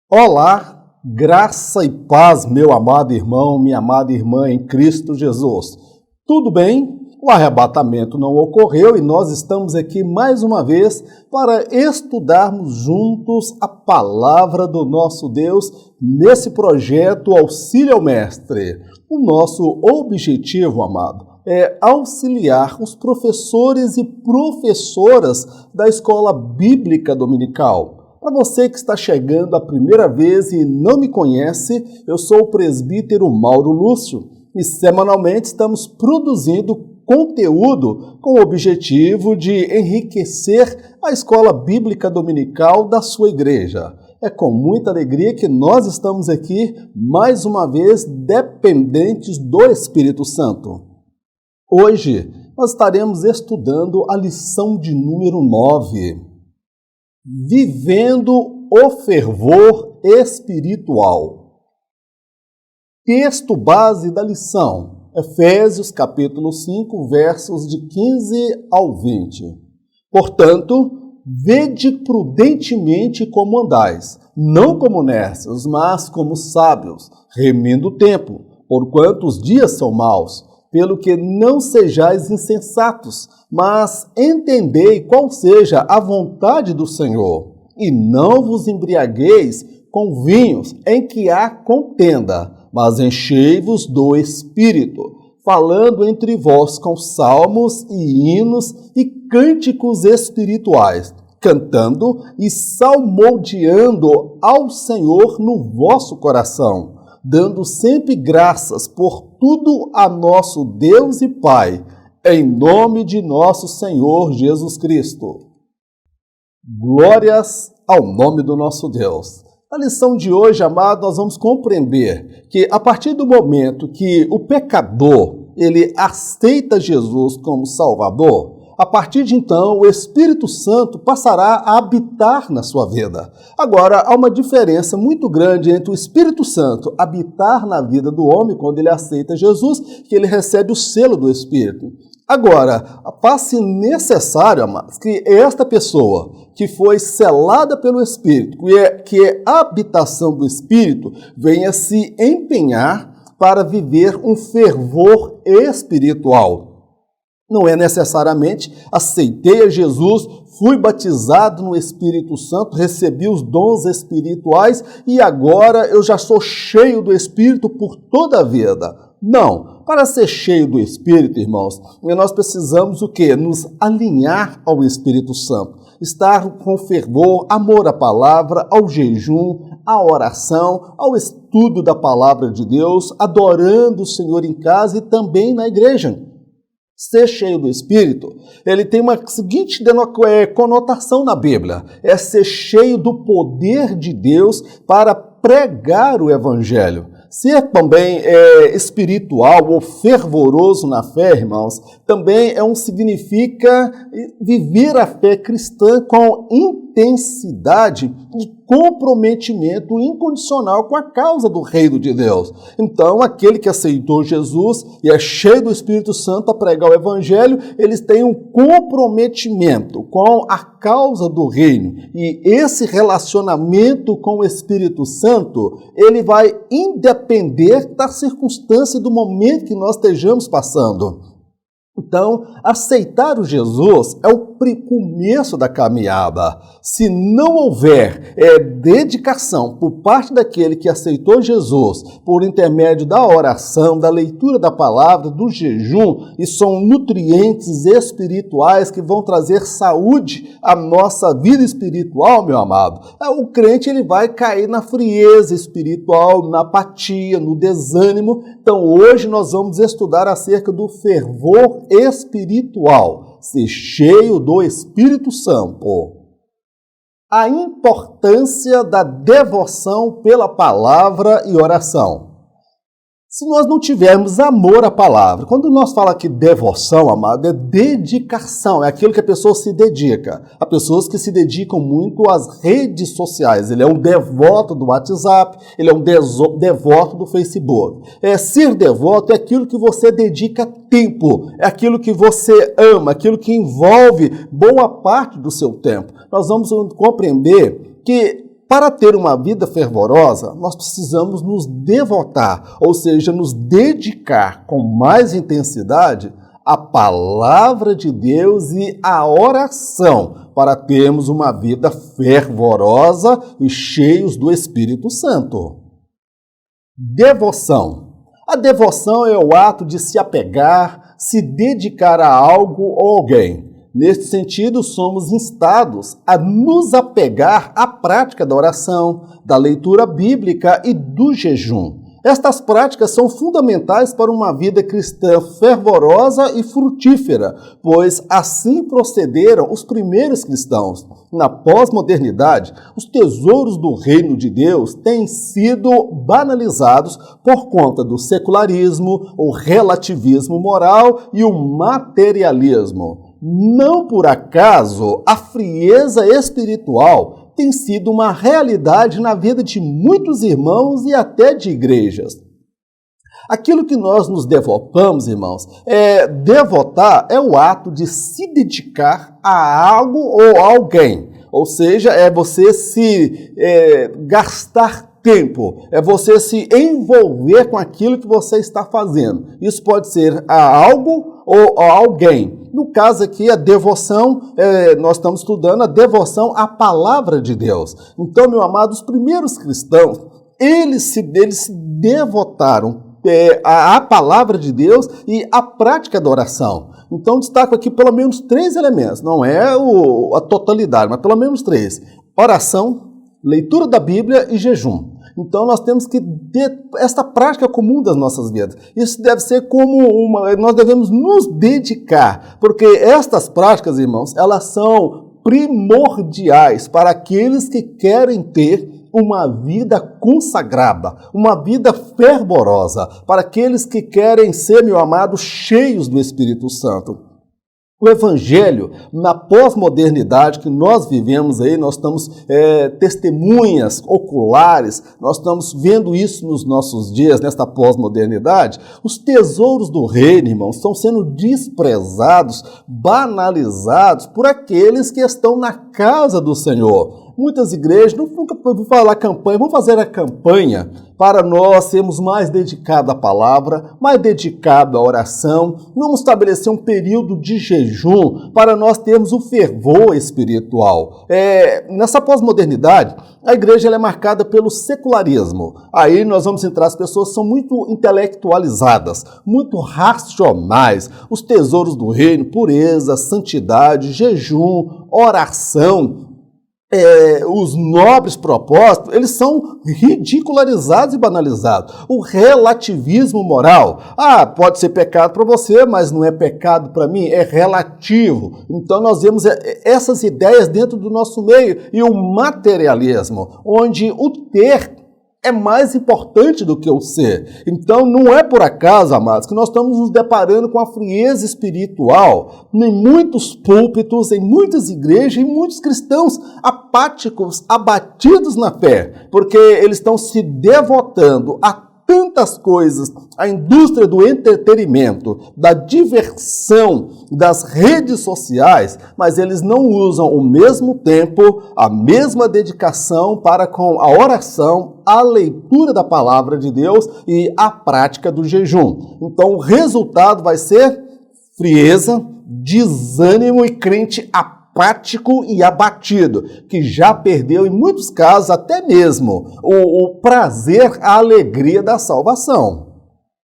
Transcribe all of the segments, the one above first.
Olá, graça e paz, meu amado irmão, minha amada irmã em Cristo Jesus. Tudo bem? O arrebatamento não ocorreu e nós estamos aqui mais uma vez para estudarmos juntos a palavra do nosso Deus nesse projeto Auxílio ao Mestre. O nosso objetivo, amado, é auxiliar os professores e professoras da Escola Bíblica Dominical. Para você que está chegando a primeira vez e não me conhece, eu sou o presbítero Mauro Lúcio e semanalmente estamos produzindo conteúdo com o objetivo de enriquecer a Escola Bíblica Dominical da sua igreja. É com muita alegria que nós estamos aqui, mais uma vez, dependentes do Espírito Santo. Hoje, nós estaremos estudando a lição de número 9. Vivendo o fervor espiritual. Texto base da lição, Efésios capítulo 5, versos de 15 ao 20. Portanto, vede prudentemente como andais, não como necios, mas como sábios, remindo o tempo, porquanto os dias são maus. Pelo que não sejais insensatos, mas entendei qual seja a vontade do Senhor. E não vos embriagueis com vinhos em que há contenda, mas enchei-vos do Espírito, falando entre vós com salmos e hinos e cânticos espirituais, cantando e salmodiando ao Senhor no vosso coração, dando sempre graças por tudo a nosso Deus e Pai, em nome de nosso Senhor Jesus Cristo. Glórias ao nome do nosso Deus. Na lição de hoje, amado, nós vamos compreender que a partir do momento que o pecador, ele aceita Jesus como Salvador, a partir de então, o Espírito Santo passará a habitar na sua vida. Agora, há uma diferença muito grande entre o Espírito Santo habitar na vida do homem, quando ele aceita Jesus, que ele recebe o selo do Espírito. Agora, faz-se necessário, amados, que esta pessoa que foi selada pelo Espírito, que é a habitação do Espírito, venha se empenhar para viver um fervor espiritual. Não é necessariamente aceitei a Jesus, fui batizado no Espírito Santo, recebi os dons espirituais e agora eu já sou cheio do Espírito por toda a vida. Não, para ser cheio do Espírito, irmãos, nós precisamos o quê? Nos alinhar ao Espírito Santo, estar com fervor, amor à palavra, ao jejum, à oração, ao estudo da palavra de Deus, adorando o Senhor em casa e também na igreja. Ser cheio do Espírito, ele tem uma seguinte conotação na Bíblia, é ser cheio do poder de Deus para pregar o Evangelho. Ser também espiritual ou fervoroso na fé, irmãos, também significa viver a fé cristã com intensidade e comprometimento incondicional com a causa do reino de Deus. Então, aquele que aceitou Jesus e é cheio do Espírito Santo a pregar o Evangelho, eles têm um comprometimento com a causa do reino. E esse relacionamento com o Espírito Santo, ele vai independer da circunstância e do momento que nós estejamos passando. Então, aceitar o Jesus é o começo da caminhada. Se não houver dedicação por parte daquele que aceitou Jesus, por intermédio da oração, da leitura da palavra, do jejum, e são nutrientes espirituais que vão trazer saúde à nossa vida espiritual, meu amado, o crente ele vai cair na frieza espiritual, na apatia, no desânimo. Então, hoje nós vamos estudar acerca do fervor espiritual, ser cheio do Espírito Santo. A importância da devoção pela palavra e oração. Se nós não tivermos amor à palavra, quando nós falamos aqui devoção, amado, é dedicação, é aquilo que a pessoa se dedica. Há pessoas que se dedicam muito às redes sociais. Ele é um devoto do WhatsApp, ele é um devoto do Facebook. Ser devoto é aquilo que você dedica tempo, é aquilo que você ama, aquilo que envolve boa parte do seu tempo. Nós vamos compreender que para ter uma vida fervorosa, nós precisamos nos devotar, ou seja, nos dedicar com mais intensidade à palavra de Deus e à oração, para termos uma vida fervorosa e cheios do Espírito Santo. Devoção. A devoção é o ato de se apegar, se dedicar a algo ou alguém. Neste sentido, somos instados a nos apegar à prática da oração, da leitura bíblica e do jejum. Estas práticas são fundamentais para uma vida cristã fervorosa e frutífera, pois assim procederam os primeiros cristãos. Na pós-modernidade, os tesouros do reino de Deus têm sido banalizados por conta do secularismo, o relativismo moral e o materialismo. Não por acaso, a frieza espiritual tem sido uma realidade na vida de muitos irmãos e até de igrejas. Aquilo que nós nos devotamos, irmãos, devotar é o ato de se dedicar a algo ou a alguém. Ou seja, é você se gastar tempo, é você se envolver com aquilo que você está fazendo. Isso pode ser a algo ou a alguém. No caso aqui, a devoção, nós estamos estudando a devoção à palavra de Deus. Então, meu amado, os primeiros cristãos, eles se devotaram à palavra de Deus e à prática da oração. Então, destaco aqui pelo menos 3 elementos. Não é a totalidade, mas pelo menos 3. Oração, leitura da Bíblia e jejum. Então, nós temos que ter esta prática comum das nossas vidas. Isso deve ser nós devemos nos dedicar, porque estas práticas, irmãos, elas são primordiais para aqueles que querem ter uma vida consagrada, uma vida fervorosa, para aqueles que querem ser, meu amado, cheios do Espírito Santo. O Evangelho, na pós-modernidade que nós vivemos aí, nós estamos testemunhas oculares, nós estamos vendo isso nos nossos dias, nesta pós-modernidade. Os tesouros do reino, irmãos, estão sendo desprezados, banalizados por aqueles que estão na casa do Senhor. Muitas igrejas, nunca vou falar campanha, vamos fazer a campanha para nós sermos mais dedicados à palavra, mais dedicados à oração. Vamos estabelecer um período de jejum para nós termos o fervor espiritual. Nessa pós-modernidade, a igreja ela é marcada pelo secularismo. Aí nós vamos entrar, as pessoas são muito intelectualizadas, muito racionais. Os tesouros do reino, pureza, santidade, jejum, oração, os nobres propósitos, eles são ridicularizados e banalizados. O relativismo moral. Pode ser pecado para você, mas não é pecado para mim, é relativo. Então nós vemos essas ideias dentro do nosso meio. E o materialismo, onde o ter é mais importante do que o ser. Então, não é por acaso, amados, que nós estamos nos deparando com a frieza espiritual em muitos púlpitos, em muitas igrejas, em muitos cristãos apáticos, abatidos na fé, porque eles estão se devotando a tantas coisas, a indústria do entretenimento, da diversão, das redes sociais, mas eles não usam ao mesmo tempo a mesma dedicação para com a oração, a leitura da palavra de Deus e a prática do jejum. Então o resultado vai ser frieza, desânimo e crente apático e abatido, que já perdeu, em muitos casos, até mesmo o prazer, a alegria da salvação.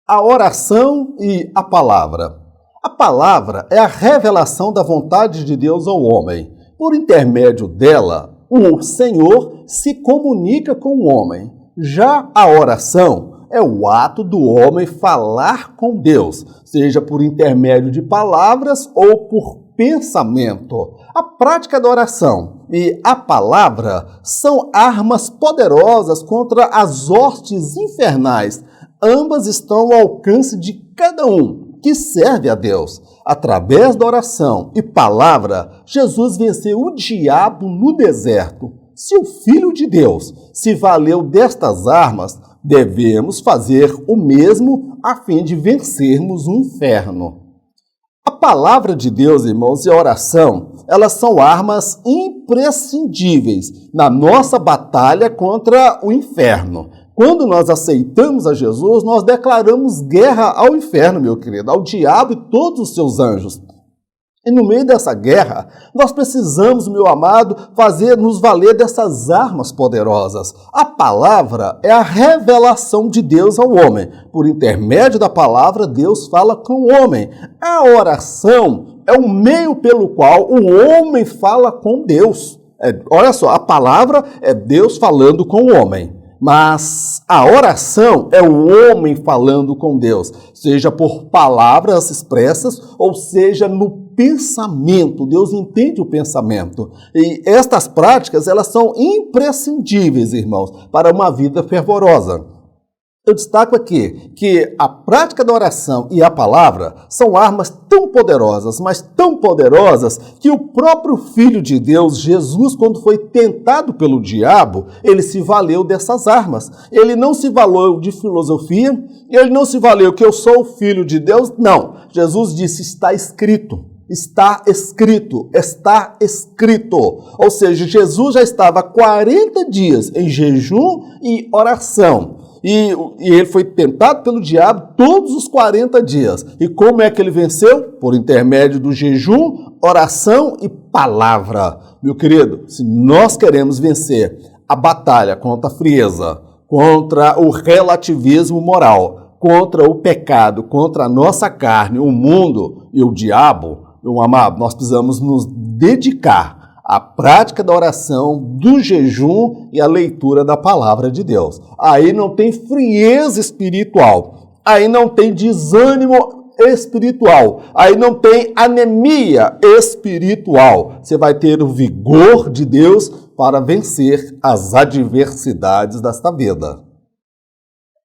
A oração e a palavra. A palavra é a revelação da vontade de Deus ao homem. Por intermédio dela, o Senhor se comunica com o homem. Já a oração é o ato do homem falar com Deus, seja por intermédio de palavras ou por pensamento. A prática da oração e a palavra são armas poderosas contra as hostes infernais, Ambas estão ao alcance de cada um que serve a Deus. Através da oração e palavra, Jesus venceu o diabo no deserto. Se o Filho de Deus se valeu destas armas, devemos fazer o mesmo a fim de vencermos o inferno. A palavra de Deus, irmãos, e a oração, elas são armas imprescindíveis na nossa batalha contra o inferno. Quando nós aceitamos a Jesus, nós declaramos guerra ao inferno, meu querido, ao diabo e todos os seus anjos. E no meio dessa guerra, nós precisamos, meu amado, nos valer dessas armas poderosas. A palavra é a revelação de Deus ao homem. Por intermédio da palavra, Deus fala com o homem. A oração é o meio pelo qual o homem fala com Deus. Olha só, a palavra é Deus falando com o homem. Mas a oração é o homem falando com Deus, seja por palavras expressas ou seja no pensamento. Deus entende o pensamento. E estas práticas, elas são imprescindíveis, irmãos, para uma vida fervorosa. Eu destaco aqui que a prática da oração e a palavra são armas tão poderosas, mas tão poderosas, que o próprio Filho de Deus, Jesus, quando foi tentado pelo diabo, ele se valeu dessas armas. Ele não se valeu de filosofia, ele não se valeu que eu sou o Filho de Deus, não. Jesus disse, está escrito. Está escrito, está escrito. Ou seja, Jesus já estava 40 dias em jejum e oração. E ele foi tentado pelo diabo todos os 40 dias. E como é que ele venceu? Por intermédio do jejum, oração e palavra. Meu querido, se nós queremos vencer a batalha contra a frieza, contra o relativismo moral, contra o pecado, contra a nossa carne, o mundo e o diabo, meu amado, nós precisamos nos dedicar à prática da oração, do jejum e à leitura da palavra de Deus. Aí não tem frieza espiritual, aí não tem desânimo espiritual, aí não tem anemia espiritual. Você vai ter o vigor de Deus para vencer as adversidades desta vida.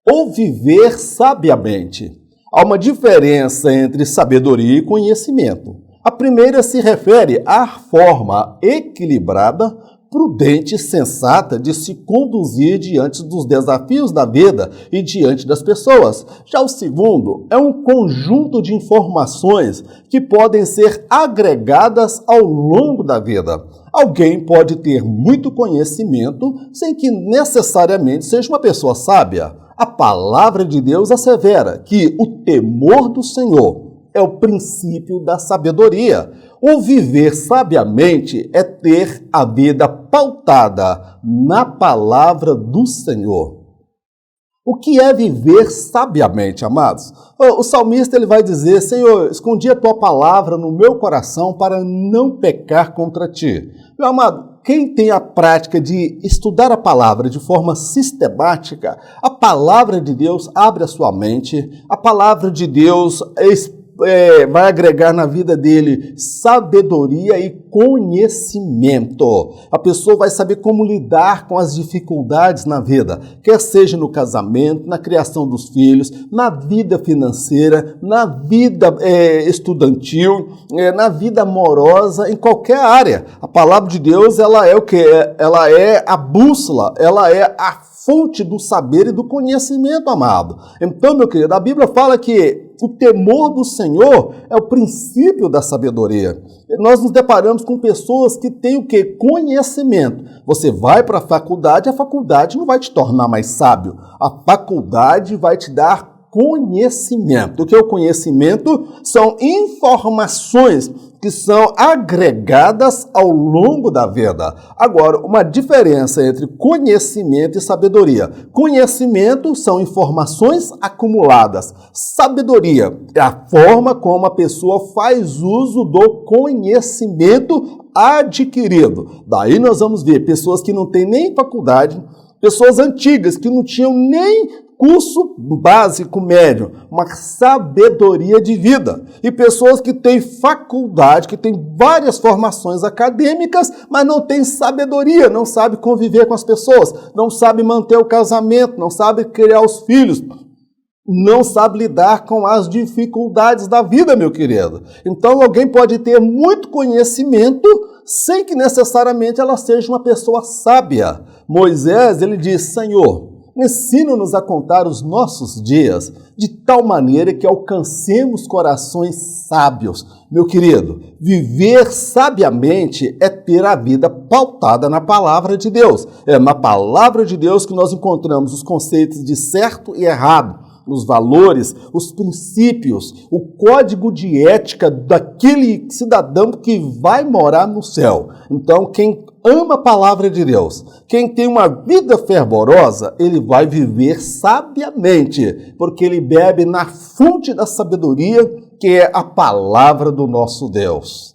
Ou viver sabiamente. Há uma diferença entre sabedoria e conhecimento. A primeira se refere à forma equilibrada, prudente e sensata de se conduzir diante dos desafios da vida e diante das pessoas. Já o segundo é um conjunto de informações que podem ser agregadas ao longo da vida. Alguém pode ter muito conhecimento sem que necessariamente seja uma pessoa sábia. A palavra de Deus assevera que o temor do Senhor é o princípio da sabedoria. O viver sabiamente é ter a vida pautada na palavra do Senhor. O que é viver sabiamente, amados? O salmista ele vai dizer, Senhor, escondi a tua palavra no meu coração para não pecar contra ti. Meu amado, quem tem a prática de estudar a palavra de forma sistemática, a palavra de Deus abre a sua mente, a palavra de Deus vai agregar na vida dele sabedoria e conhecimento. A pessoa vai saber como lidar com as dificuldades na vida, quer seja no casamento, na criação dos filhos, na vida financeira, na vida estudantil, na vida amorosa, em qualquer área. A palavra de Deus, ela é o quê? Ela é a bússola, ela é a fonte do saber e do conhecimento, amado. Então, meu querido, a Bíblia fala que o temor do Senhor é o princípio da sabedoria. Nós nos deparamos com pessoas que têm o quê? Conhecimento. Você vai para a faculdade não vai te tornar mais sábio. A faculdade vai te dar conhecimento. O que é o conhecimento? São informações que são agregadas ao longo da vida. Agora, uma diferença entre conhecimento e sabedoria. Conhecimento são informações acumuladas. Sabedoria é a forma como a pessoa faz uso do conhecimento adquirido. Daí nós vamos ver pessoas que não têm nem faculdade, pessoas antigas que não tinham nem curso básico médio, uma sabedoria de vida. E pessoas que têm faculdade, que têm várias formações acadêmicas, mas não têm sabedoria, não sabem conviver com as pessoas, não sabem manter o casamento, não sabem criar os filhos. não sabe lidar com as dificuldades da vida, meu querido. Então, alguém pode ter muito conhecimento sem que necessariamente ela seja uma pessoa sábia. Moisés, ele diz: Senhor, ensina-nos a contar os nossos dias de tal maneira que alcancemos corações sábios. Meu querido, viver sabiamente é ter a vida pautada na palavra de Deus. É na palavra de Deus que nós encontramos os conceitos de certo e errado, os valores, os princípios, o código de ética daquele cidadão que vai morar no céu. Então, quem ama a palavra de Deus, quem tem uma vida fervorosa, ele vai viver sabiamente, porque ele bebe na fonte da sabedoria, que é a palavra do nosso Deus.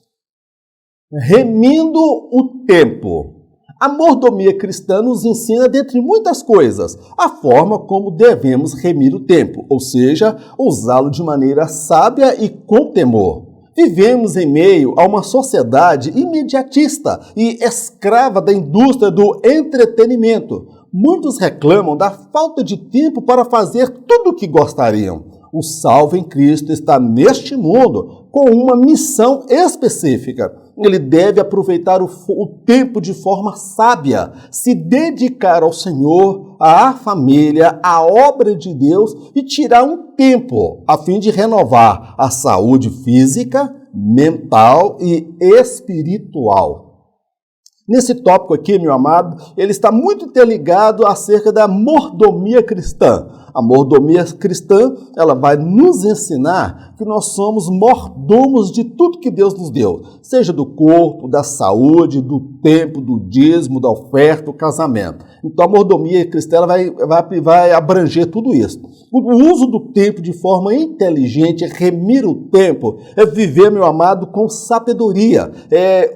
Remindo o tempo. A mordomia cristã nos ensina, dentre muitas coisas, a forma como devemos remir o tempo, ou seja, usá-lo de maneira sábia e com temor. Vivemos em meio a uma sociedade imediatista e escrava da indústria do entretenimento. Muitos reclamam da falta de tempo para fazer tudo o que gostariam. O salvo em Cristo está neste mundo com uma missão específica. Ele deve aproveitar o tempo de forma sábia, se dedicar ao Senhor, à família, à obra de Deus e tirar um tempo a fim de renovar a saúde física, mental e espiritual. Nesse tópico aqui, meu amado, ele está muito interligado acerca da mordomia cristã. A mordomia cristã, ela vai nos ensinar que nós somos mordomos de tudo que Deus nos deu, seja do corpo, da saúde, do tempo, do dízimo, da oferta, do casamento. Então, a mordomia cristã ela vai abranger tudo isso. O uso do tempo de forma inteligente, remir o tempo, é viver, meu amado, com sabedoria,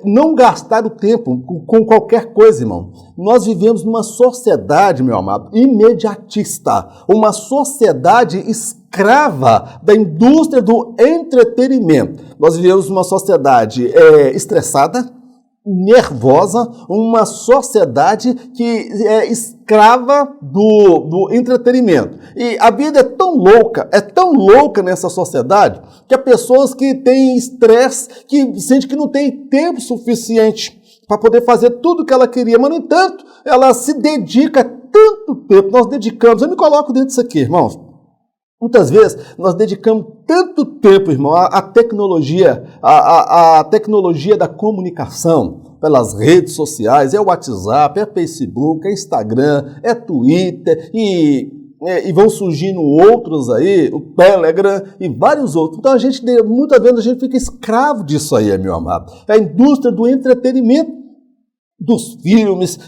não gastar o tempo com qualquer coisa, irmão. Nós vivemos numa sociedade, meu amado, imediatista, uma sociedade escrava da indústria do entretenimento. Nós vivemos numa sociedade estressada, nervosa, uma sociedade que é escrava do entretenimento. E a vida é tão louca nessa sociedade, que há pessoas que têm estresse, que sentem que não tem tempo suficiente para poder fazer tudo o que ela queria, mas, no entanto, ela se dedica tanto tempo, nós dedicamos, eu me coloco dentro disso aqui, irmãos, muitas vezes nós dedicamos tanto tempo, irmão, à tecnologia, a tecnologia da comunicação, pelas redes sociais, é o WhatsApp, é Facebook, é Instagram, é Twitter e vão surgindo outros aí, o Telegram e vários outros. Então, muitas vezes a gente fica escravo disso aí, meu amado. É a indústria do entretenimento, dos filmes,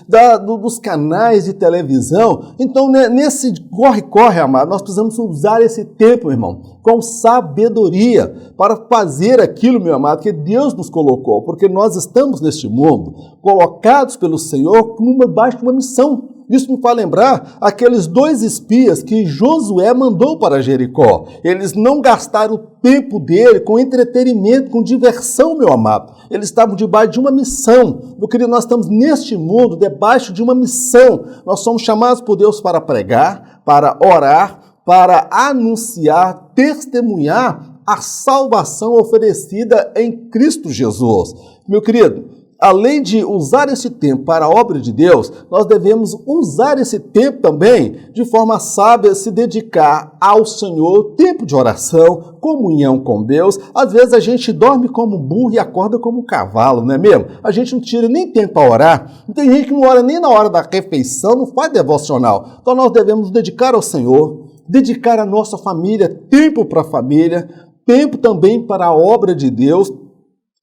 dos canais de televisão. Então, nesse corre-corre, amado, nós precisamos usar esse tempo, irmão, com sabedoria, para fazer aquilo, meu amado, que Deus nos colocou, porque nós estamos neste mundo, colocados pelo Senhor, debaixo de uma missão. Isso me faz lembrar aqueles 2 espias que Josué mandou para Jericó. Eles não gastaram o tempo dele com entretenimento, com diversão, meu amado. Eles estavam debaixo de uma missão. Meu querido, nós estamos neste mundo debaixo de uma missão. Nós somos chamados por Deus para pregar, para orar, para anunciar, testemunhar a salvação oferecida em Cristo Jesus. Meu querido, além de usar esse tempo para a obra de Deus, nós devemos usar esse tempo também de forma sábia, se dedicar ao Senhor, tempo de oração, comunhão com Deus. Às vezes a gente dorme como um burro e acorda como um cavalo, não é mesmo? A gente não tira nem tempo para orar. Tem gente que não ora nem na hora da refeição, não faz devocional. Então nós devemos dedicar ao Senhor, dedicar à nossa família, tempo para a família, tempo também para a obra de Deus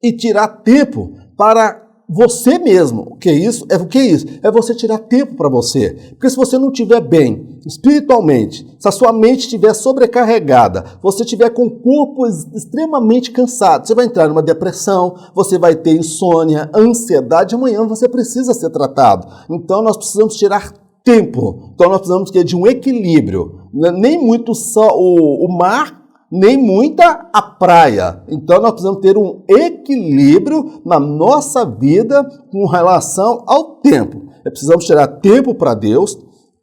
e tirar tempo para você mesmo. O que é isso? É você tirar tempo para você. Porque se você não estiver bem espiritualmente, se a sua mente estiver sobrecarregada, você estiver com o corpo extremamente cansado, você vai entrar numa depressão, você vai ter insônia, ansiedade, amanhã você precisa ser tratado. Então nós precisamos tirar tempo. Então nós precisamos de um equilíbrio. Nem muito só o mar, nem muita a praia. Então, nós precisamos ter um equilíbrio na nossa vida com relação ao tempo. Precisamos tirar tempo para Deus,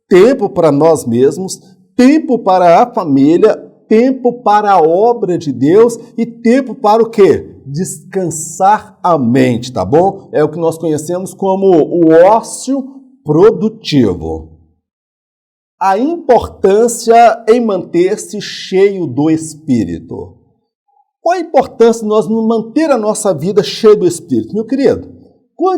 tempo para nós mesmos, tempo para a família, tempo para a obra de Deus e tempo para o quê? Descansar a mente, tá bom? É o que nós conhecemos como o ócio produtivo. A importância em manter-se cheio do Espírito. Qual a importância de nós manter a nossa vida cheia do Espírito? Meu querido,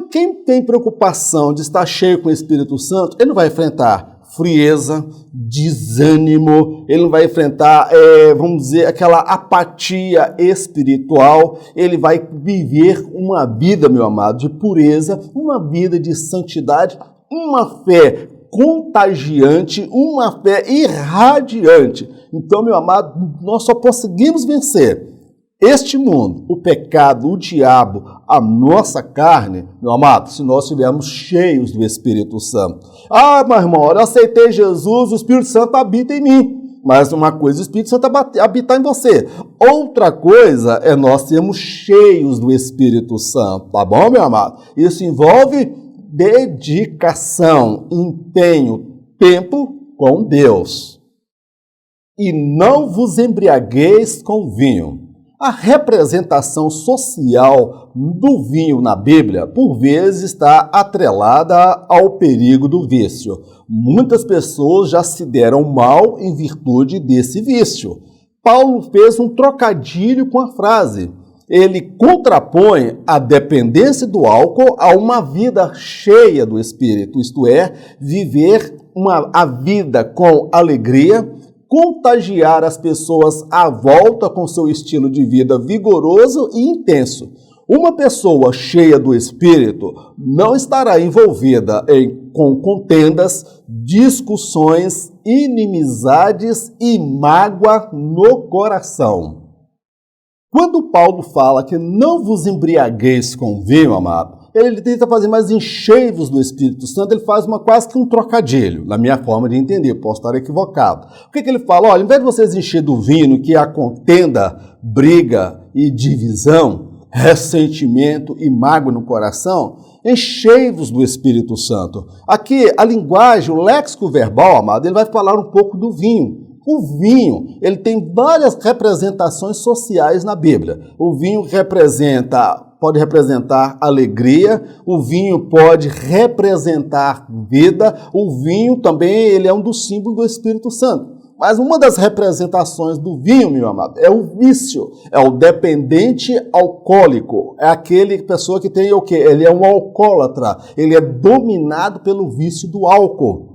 quem tem preocupação de estar cheio com o Espírito Santo, ele não vai enfrentar frieza, desânimo, ele não vai enfrentar, vamos dizer, aquela apatia espiritual, ele vai viver uma vida, meu amado, de pureza, uma vida de santidade, uma fé contagiante, uma fé irradiante. Então, meu amado, nós só conseguimos vencer este mundo, o pecado, o diabo, a nossa carne, meu amado, se nós estivermos cheios do Espírito Santo. Ah, meu irmão, eu aceitei Jesus, o Espírito Santo habita em mim. Mas uma coisa, o Espírito Santo habitar em você. Outra coisa é nós sermos cheios do Espírito Santo, tá bom, meu amado? Isso envolve dedicação, empenho, tempo com Deus. E não vos embriagueis com vinho. A representação social do vinho na Bíblia, por vezes, está atrelada ao perigo do vício. Muitas pessoas já se deram mal em virtude desse vício. Paulo fez um trocadilho com a frase. Ele contrapõe a dependência do álcool a uma vida cheia do Espírito, isto é, viver a vida com alegria, contagiar as pessoas à volta com seu estilo de vida vigoroso e intenso. Uma pessoa cheia do Espírito não estará envolvida com contendas, discussões, inimizades e mágoa no coração. Quando Paulo fala que não vos embriagueis com vinho, amado, ele tenta fazer mais enchei-vos do Espírito Santo, ele faz quase que um trocadilho, na minha forma de entender, posso estar equivocado. O que ele fala? Olha, ao invés de vocês encher do vinho, que é a contenda, briga e divisão, ressentimento e mágoa no coração, enchei-vos do Espírito Santo. Aqui, a linguagem, o léxico verbal, amado, ele vai falar um pouco do vinho. O vinho, ele tem várias representações sociais na Bíblia. O vinho pode representar alegria, o vinho pode representar vida, o vinho também ele é um dos símbolos do Espírito Santo. Mas uma das representações do vinho, meu amado, é o vício, é o dependente alcoólico, é aquele pessoa que tem o quê? Ele é um alcoólatra, ele é dominado pelo vício do álcool.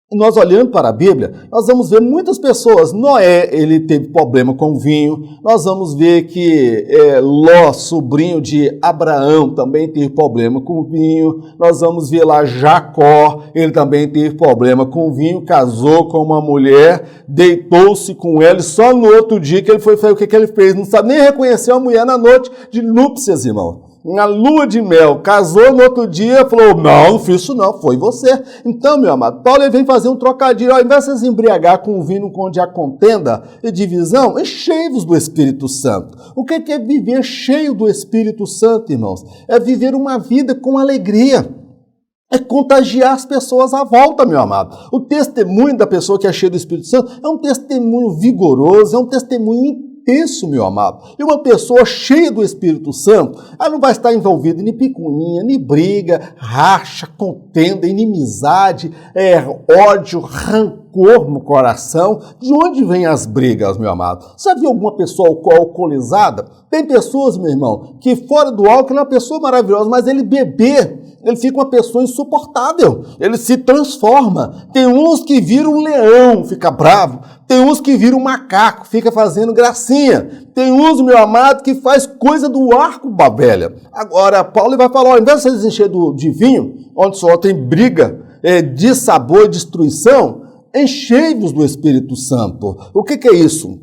Nós olhando para a Bíblia, nós vamos ver muitas pessoas. Noé, ele teve problema com vinho. Nós vamos ver que Ló, sobrinho de Abraão, também teve problema com vinho. Nós vamos ver lá Jacó, ele também teve problema com vinho, casou com uma mulher, deitou-se com ela e só no outro dia que ele foi o que ele fez? Não sabe nem reconhecer a mulher na noite de núpcias, irmão. Na lua de mel, casou no outro dia, falou, não fiz isso não, foi você. Então, meu amado, Paulo ele vem fazer um trocadilho, ao invés de vocês embriagar com o vinho onde há contenda e divisão, enchei-vos do Espírito Santo. O que é viver cheio do Espírito Santo, irmãos? É viver uma vida com alegria. É contagiar as pessoas à volta, meu amado. O testemunho da pessoa que é cheia do Espírito Santo é um testemunho vigoroso, é um testemunho intenso, meu amado. E uma pessoa cheia do Espírito Santo, ela não vai estar envolvida em picuinha, nem briga, racha, contenda, inimizade, ódio, rancor no coração. De onde vêm as brigas, meu amado? Você já viu alguma pessoa alcoolizada? Tem pessoas, meu irmão, que fora do álcool ele é uma pessoa maravilhosa, mas ele beber, ele fica uma pessoa insuportável, ele se transforma. Tem uns que viram um leão, fica bravo. Tem uns que viram um macaco, fica fazendo gracinha. Tem uns, meu amado, que faz coisa do arco da velha. Agora, Paulo vai falar, ao invés de vocês encher de vinho, onde só tem briga, dissabor e destruição, enchei-vos do Espírito Santo. O que é isso?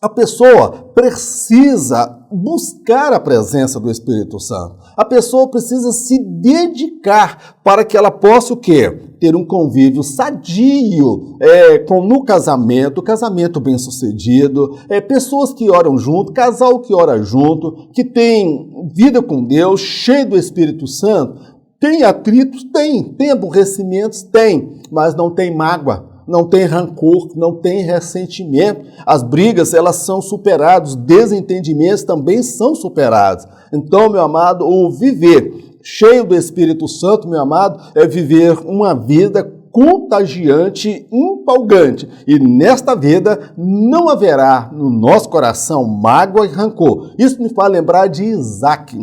A pessoa precisa buscar a presença do Espírito Santo. A pessoa precisa se dedicar para que ela possa o quê? Ter um convívio sadio no casamento bem-sucedido, pessoas que oram junto, casal que ora junto, que tem vida com Deus, cheio do Espírito Santo. Tem atritos? Tem aborrecimentos? Tem, mas não tem mágoa. não tem rancor, não tem ressentimento. As brigas, elas são superadas, os desentendimentos também são superados. Então, meu amado, o viver cheio do Espírito Santo, meu amado, é viver uma vida contagiante, empolgante. E nesta vida não haverá no nosso coração mágoa e rancor. Isso me faz lembrar de Isaac.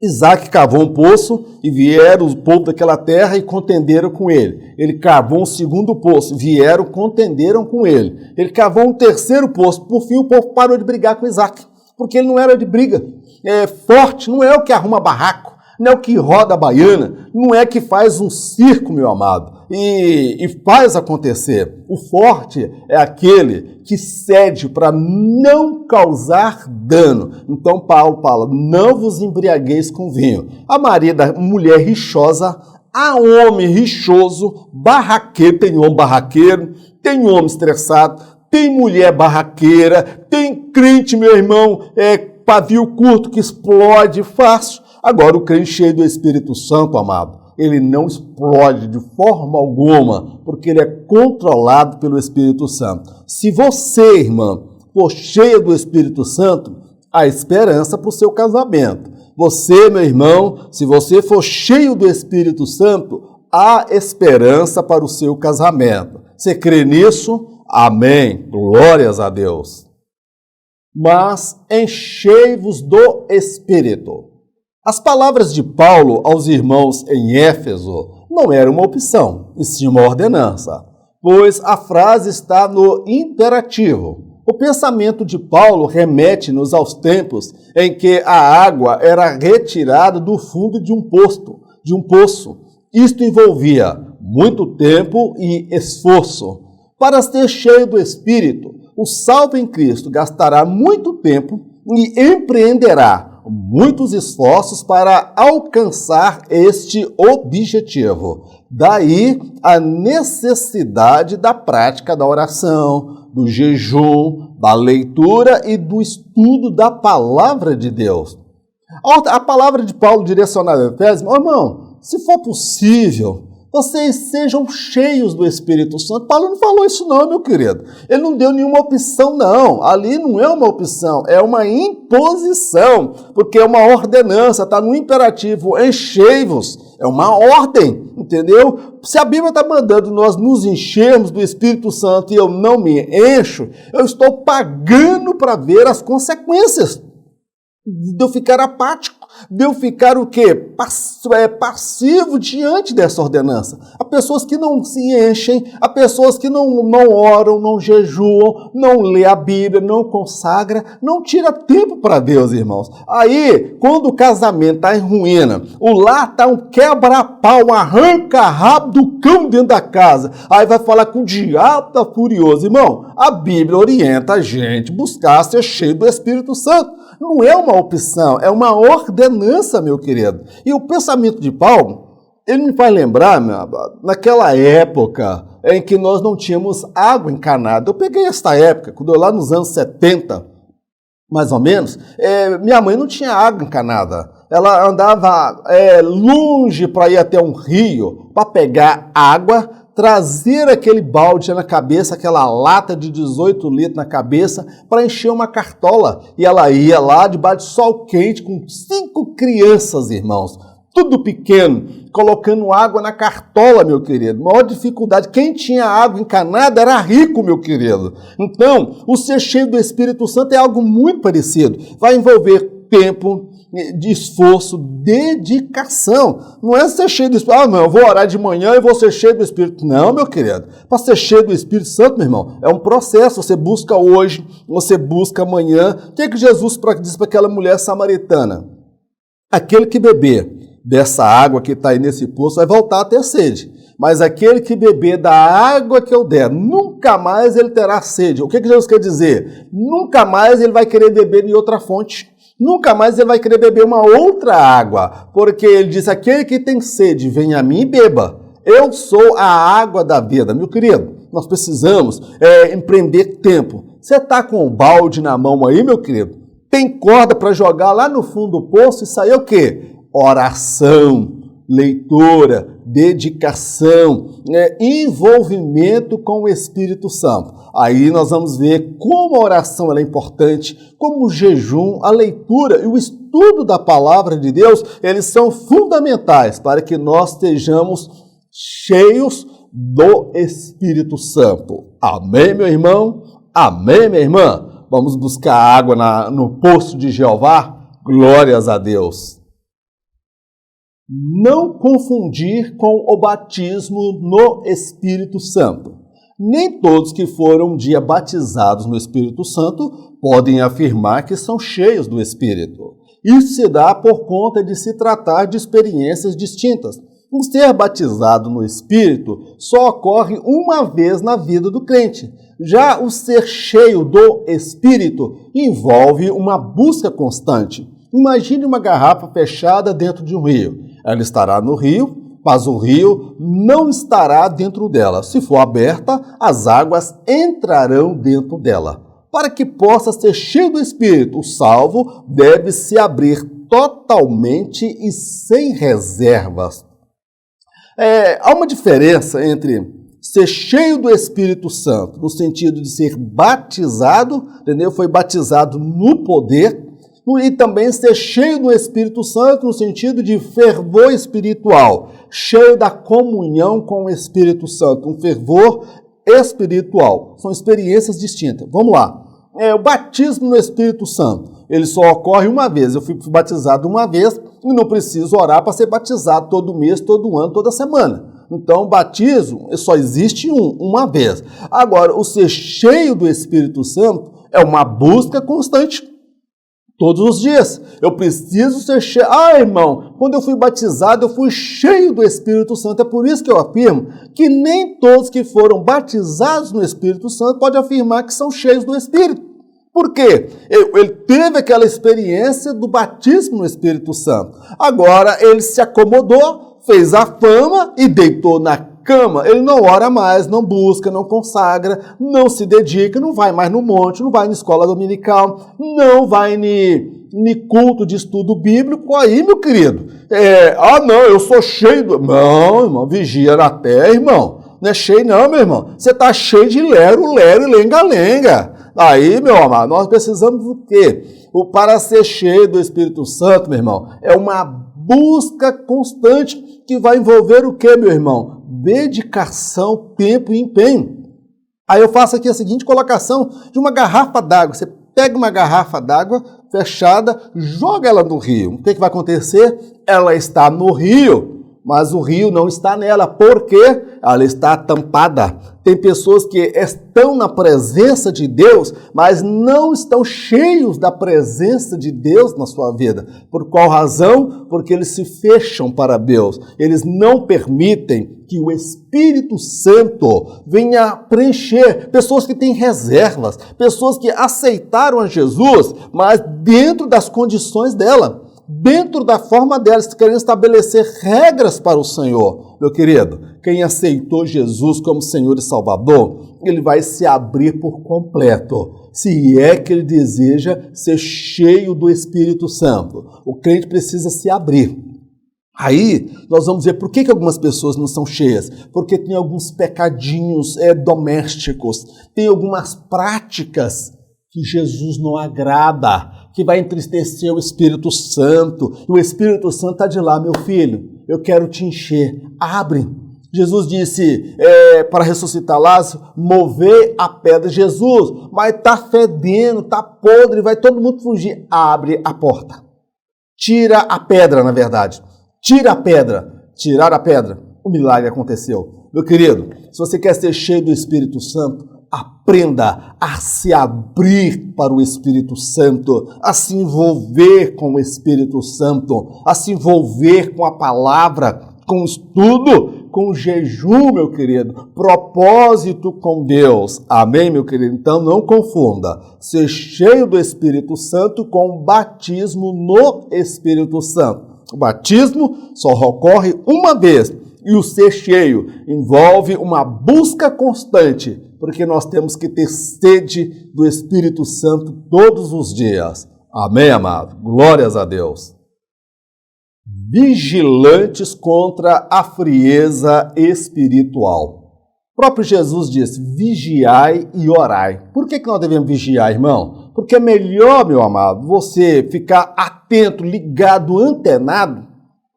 Isaac cavou um poço e vieram o povo daquela terra e contenderam com ele. Ele cavou um segundo poço, vieram, contenderam com ele. Ele cavou um terceiro poço. Por fim, o povo parou de brigar com Isaac, porque ele não era de briga. Forte não é o que arruma barraco, não é o que roda a baiana, não é que faz um circo, meu amado, e faz acontecer. O forte é aquele que cede para não causar dano. Então Paulo fala, não vos embriagueis com vinho. A Maria, da mulher rixosa, a homem rixoso, barraqueiro, tem homem barraqueiro, tem homem estressado, tem mulher barraqueira, tem crente, meu irmão, pavio curto que explode fácil. Agora, o crente cheio do Espírito Santo, amado, ele não explode de forma alguma, porque ele é controlado pelo Espírito Santo. Se você, irmã, for cheia do Espírito Santo, há esperança para o seu casamento. Você, meu irmão, se você for cheio do Espírito Santo, há esperança para o seu casamento. Você crê nisso? Amém. Glórias a Deus. Mas enchei-vos do Espírito. As palavras de Paulo aos irmãos em Éfeso não eram uma opção, e sim uma ordenança, pois a frase está no imperativo. O pensamento de Paulo remete-nos aos tempos em que a água era retirada do fundo de um poço. Isto envolvia muito tempo e esforço. Para ser cheio do Espírito, o salvo em Cristo gastará muito tempo e empreenderá muitos esforços para alcançar este objetivo. Daí a necessidade da prática da oração, do jejum, da leitura e do estudo da palavra de Deus. A palavra de Paulo direcionada a Efésios, irmão, se for possível, vocês sejam cheios do Espírito Santo. Paulo não falou isso não, meu querido. Ele não deu nenhuma opção, não. Ali não é uma opção, é uma imposição, porque é uma ordenança, está no imperativo, enchei-vos. É uma ordem, entendeu? Se a Bíblia está mandando nós nos enchermos do Espírito Santo e eu não me encho, eu estou pagando para ver as consequências de eu ficar apático, de eu ficar o quê? Passivo diante dessa ordenança. Há pessoas que não se enchem, há pessoas que não oram, não jejuam, não lê a Bíblia, não consagra, não tira tempo para Deus, irmãos. Aí, quando o casamento está em ruína, o lar está um quebra-pau, arranca rabo do cão dentro da casa, aí vai falar que o diabo está furioso. Irmão, a Bíblia orienta a gente a buscar ser cheio do Espírito Santo. Não é uma opção, é uma ordenança, meu querido. E o pensamento de Paulo, ele me faz lembrar, naquela época em que nós não tínhamos água encanada. Eu peguei esta época, quando eu lá nos anos 70, mais ou menos, minha mãe não tinha água encanada. Ela andava longe para ir até um rio para pegar água, trazer aquele balde na cabeça, aquela lata de 18 litros na cabeça, para encher uma cartola. E ela ia lá debaixo de sol quente com 5 crianças, irmãos, tudo pequeno, colocando água na cartola, meu querido. Maior dificuldade. Quem tinha água encanada era rico, meu querido. Então, o ser cheio do Espírito Santo é algo muito parecido. Vai envolver tempo, de esforço, dedicação. Não é ser cheio do Espírito. Não, eu vou orar de manhã e vou ser cheio do Espírito. Não, meu querido. Para ser cheio do Espírito Santo, meu irmão, é um processo. Você busca hoje, você busca amanhã. O que Jesus disse para aquela mulher samaritana? Aquele que beber dessa água que está aí nesse poço vai voltar a ter sede. Mas aquele que beber da água que eu der, nunca mais ele terá sede. O que Jesus quer dizer? Nunca mais ele vai querer beber em outra fonte. Nunca mais ele vai querer beber uma outra água, porque ele diz, aquele que tem sede, venha a mim e beba. Eu sou a água da vida. Meu querido, nós precisamos empreender tempo. Você está com o balde na mão aí, meu querido? Tem corda para jogar lá no fundo do poço e sair o quê? Oração, leitura, dedicação, envolvimento com o Espírito Santo. Aí nós vamos ver como a oração ela é importante, como o jejum, a leitura e o estudo da palavra de Deus, eles são fundamentais para que nós estejamos cheios do Espírito Santo. Amém, meu irmão? Amém, minha irmã? Vamos buscar água no poço de Jeová? Glórias a Deus. Não confundir com o batismo no Espírito Santo. Nem todos que foram um dia batizados no Espírito Santo podem afirmar que são cheios do Espírito. Isso se dá por conta de se tratar de experiências distintas. O ser batizado no Espírito só ocorre uma vez na vida do crente. Já o ser cheio do Espírito envolve uma busca constante. Imagine uma garrafa fechada dentro de um rio. Ela estará no rio, mas o rio não estará dentro dela. Se for aberta, as águas entrarão dentro dela. Para que possa ser cheio do Espírito, o salvo deve se abrir totalmente e sem reservas. Há uma diferença entre ser cheio do Espírito Santo, no sentido de ser batizado, entendeu? Foi batizado no poder, e também ser cheio do Espírito Santo, no sentido de fervor espiritual, cheio da comunhão com o Espírito Santo, um fervor espiritual. São experiências distintas. Vamos lá. O batismo no Espírito Santo, ele só ocorre uma vez. Eu fui batizado uma vez e não preciso orar para ser batizado todo mês, todo ano, toda semana. Então, o batismo só existe uma vez. Agora, o ser cheio do Espírito Santo é uma busca constante. Todos os dias. Eu preciso ser cheio. Irmão, quando eu fui batizado, eu fui cheio do Espírito Santo. É por isso que eu afirmo que nem todos que foram batizados no Espírito Santo podem afirmar que são cheios do Espírito. Por quê? Ele teve aquela experiência do batismo no Espírito Santo. Agora, ele se acomodou, fez a fama e deitou na cama. Ele não ora mais, não busca, não consagra, não se dedica, não vai mais no monte, não vai na escola dominical, não vai no culto de estudo bíblico. Aí, meu querido, não, eu sou cheio do... Não, irmão, vigia na terra, irmão. Não é cheio não, meu irmão. Você está cheio de lero e lenga-lenga. Aí, meu amado, nós precisamos do quê? Para ser cheio do Espírito Santo, meu irmão, é uma busca constante que vai envolver o quê, meu irmão? Dedicação, tempo e empenho. Aí eu faço aqui a seguinte colocação de uma garrafa d'água. Você pega uma garrafa d'água fechada, joga ela no rio. O que vai acontecer? Ela está no rio, mas o rio não está nela. Por quê? Ela está tampada. Tem pessoas que estão na presença de Deus, mas não estão cheios da presença de Deus na sua vida. Por qual razão? Porque eles se fecham para Deus. Eles não permitem que o Espírito Santo venha preencher. Pessoas que têm reservas, pessoas que aceitaram a Jesus, mas dentro das condições dela, dentro da forma delas, querendo estabelecer regras para o Senhor. Meu querido, quem aceitou Jesus como Senhor e Salvador, ele vai se abrir por completo, se é que ele deseja ser cheio do Espírito Santo. O crente precisa se abrir. Aí, nós vamos ver por que algumas pessoas não são cheias. Porque tem alguns pecadinhos domésticos, tem algumas práticas que Jesus não agrada, que vai entristecer o Espírito Santo. E o Espírito Santo está de lá, meu filho, eu quero te encher. Abre. Jesus disse para ressuscitar Lázaro, mover a pedra. Jesus, mas está fedendo, está podre, vai todo mundo fugir. Abre a porta. Tira a pedra, na verdade. Tira a pedra. Tirar a pedra. O milagre aconteceu. Meu querido, se você quer ser cheio do Espírito Santo, aprenda a se abrir para o Espírito Santo, a se envolver com o Espírito Santo, a se envolver com a palavra, com o estudo, com o jejum, meu querido, propósito com Deus. Amém, meu querido? Então não confunda ser cheio do Espírito Santo com o batismo no Espírito Santo. O batismo só ocorre uma vez e o ser cheio envolve uma busca constante, porque nós temos que ter sede do Espírito Santo todos os dias. Amém, amado? Glórias a Deus. vigilantes contra a frieza espiritual. O próprio Jesus disse, vigiai e orai. Por que nós devemos vigiar, irmão? Porque é melhor, meu amado, você ficar atento, ligado, antenado,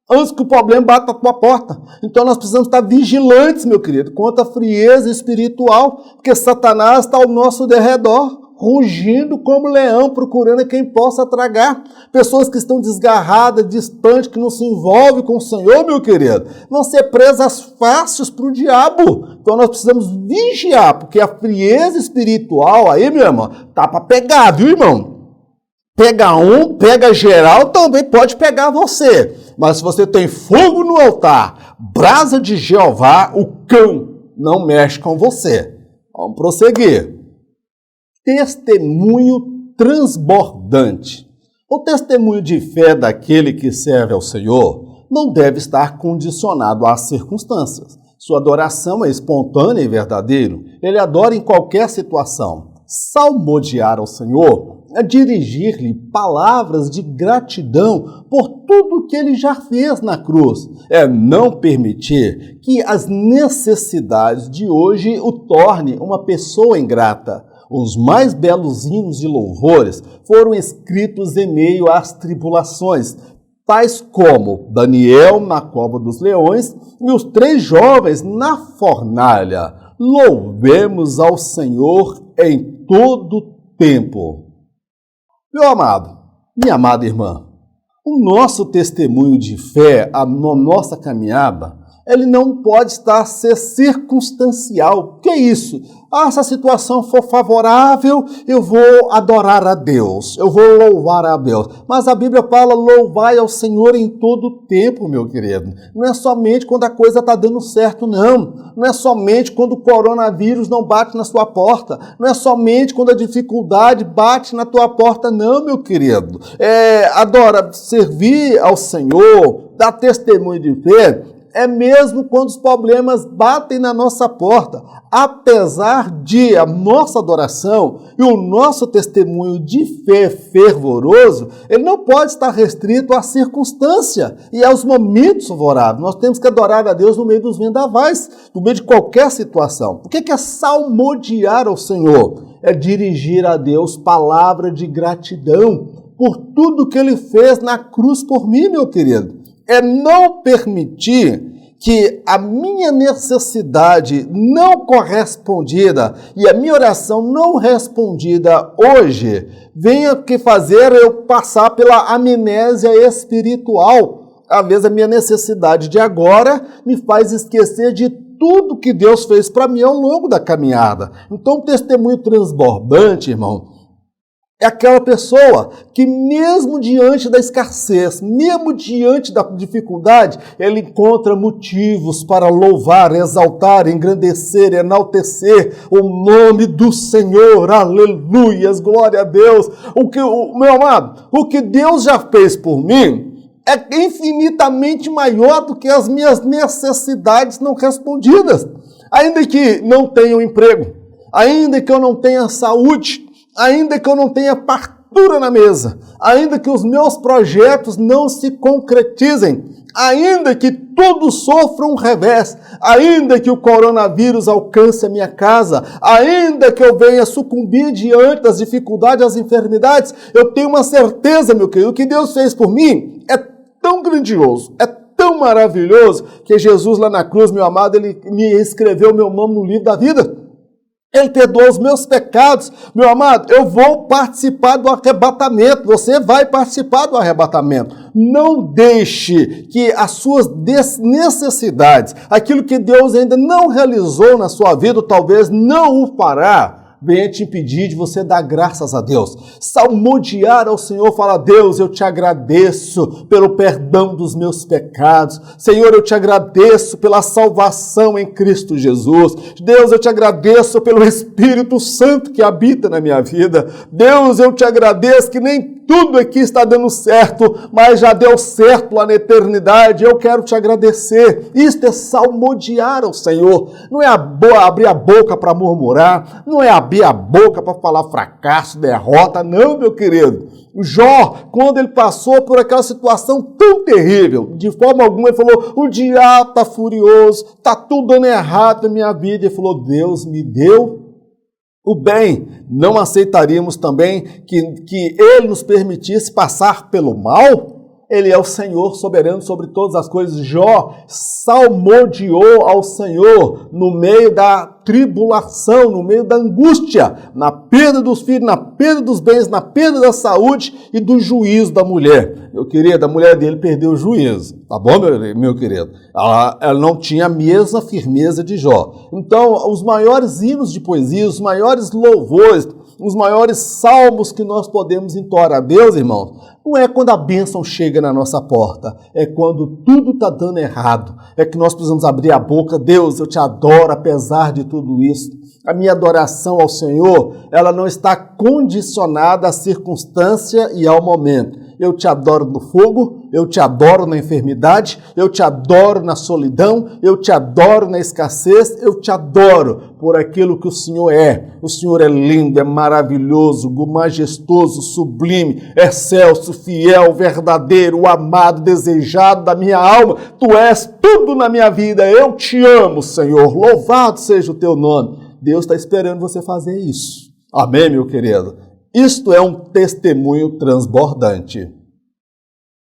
antes que o problema bata na tua porta. Então nós precisamos estar vigilantes, meu querido, contra a frieza espiritual, porque Satanás está ao nosso derredor, rugindo como leão, procurando quem possa tragar. Pessoas que estão desgarradas, distantes, que não se envolvem com o Senhor, meu querido, vão ser presas fáceis para o diabo. Então nós precisamos vigiar, porque a frieza espiritual aí, meu irmão, tá para pegar, viu, irmão? Pega um, pega geral, também pode pegar você. Mas se você tem fogo no altar, brasa de Jeová, o cão não mexe com você. Vamos prosseguir. Testemunho transbordante. O testemunho de fé daquele que serve ao Senhor não deve estar condicionado às circunstâncias. Sua adoração é espontânea e verdadeira. Ele adora em qualquer situação. Salmodiar ao Senhor é dirigir-lhe palavras de gratidão por tudo que ele já fez na cruz. É não permitir que as necessidades de hoje o torne uma pessoa ingrata. Os mais belos hinos e louvores foram escritos em meio às tribulações, tais como Daniel na cova dos leões e os 3 jovens na fornalha. Louvemos ao Senhor em todo tempo. Meu amado, minha amada irmã, o nosso testemunho de fé, a nossa caminhada, ele não pode ser circunstancial. O que é isso? Se a situação for favorável, eu vou adorar a Deus, eu vou louvar a Deus. Mas a Bíblia fala, louvai ao Senhor em todo o tempo, meu querido. Não é somente quando a coisa está dando certo, não. Não é somente quando o coronavírus não bate na sua porta. Não é somente quando a dificuldade bate na tua porta, não, meu querido. Servir ao Senhor, dar testemunho de fé, é mesmo quando os problemas batem na nossa porta. Apesar de a nossa adoração e o nosso testemunho de fé fervoroso, ele não pode estar restrito à circunstância e aos momentos favoráveis. Nós temos que adorar a Deus no meio dos vendavais, no meio de qualquer situação. O que é salmodiar ao Senhor? É dirigir a Deus palavra de gratidão por tudo que Ele fez na cruz por mim, meu querido. É não permitir que a minha necessidade não correspondida e a minha oração não respondida hoje venha que fazer eu passar pela amnésia espiritual. Às vezes a minha necessidade de agora me faz esquecer de tudo que Deus fez para mim ao longo da caminhada. Então, o testemunho transbordante, irmão, é aquela pessoa que mesmo diante da escassez, mesmo diante da dificuldade, ele encontra motivos para louvar, exaltar, engrandecer, enaltecer o nome do Senhor. Aleluias, glória a Deus. Meu amado, o que Deus já fez por mim é infinitamente maior do que as minhas necessidades não respondidas. Ainda que não tenha um emprego, ainda que eu não tenha saúde, ainda que eu não tenha fartura na mesa, ainda que os meus projetos não se concretizem, ainda que tudo sofra um revés, ainda que o coronavírus alcance a minha casa, ainda que eu venha sucumbir diante das dificuldades, das enfermidades, eu tenho uma certeza, meu querido, o que Deus fez por mim é tão grandioso, é tão maravilhoso, que Jesus lá na cruz, meu amado, ele me escreveu meu nome no livro da vida. Ele perdoou os meus pecados. Meu amado, eu vou participar do arrebatamento. Você vai participar do arrebatamento. Não deixe que as suas necessidades, aquilo que Deus ainda não realizou na sua vida, ou talvez não o fará, venha te impedir de você dar graças a Deus. Salmodiar ao Senhor, fala: Deus, eu te agradeço pelo perdão dos meus pecados. Senhor, eu te agradeço pela salvação em Cristo Jesus. Deus, eu te agradeço pelo Espírito Santo que habita na minha vida. Deus, eu te agradeço que nem tudo aqui está dando certo, mas já deu certo lá na eternidade, eu quero te agradecer. Isto é salmodiar ao Senhor, não é abrir a boca para murmurar, não é abrir a boca para falar fracasso, derrota, não, meu querido. Jó, quando ele passou por aquela situação tão terrível, de forma alguma ele falou, o diabo está furioso, está tudo dando errado na minha vida. Ele falou, Deus me deu o bem. Não aceitaríamos também que ele nos permitisse passar pelo mal? Ele é o Senhor soberano sobre todas as coisas. Jó salmodiou ao Senhor no meio da tribulação, no meio da angústia, na perda dos filhos, na perda dos bens, na perda da saúde e do juízo da mulher. Meu querido, a mulher dele perdeu o juízo, tá bom, meu querido? Ela não tinha a mesma firmeza de Jó. Então, os maiores hinos de poesia, os maiores louvores, os maiores salmos que nós podemos entoar a Deus, irmãos, não é quando a bênção chega na nossa porta, é quando tudo está dando errado, é que nós precisamos abrir a boca. Deus, eu te adoro apesar de tudo isso. A minha adoração ao Senhor, ela não está condicionada à circunstância e ao momento. Eu te adoro no fogo, eu te adoro na enfermidade, eu te adoro na solidão, eu te adoro na escassez, eu te adoro por aquilo que o Senhor é. O Senhor é lindo, é maravilhoso, majestoso, sublime, excelso, fiel, verdadeiro, amado, desejado da minha alma. Tu és tudo na minha vida, eu te amo, Senhor. Louvado seja o teu nome. Deus está esperando você fazer isso. Amém, meu querido? Isto é um testemunho transbordante.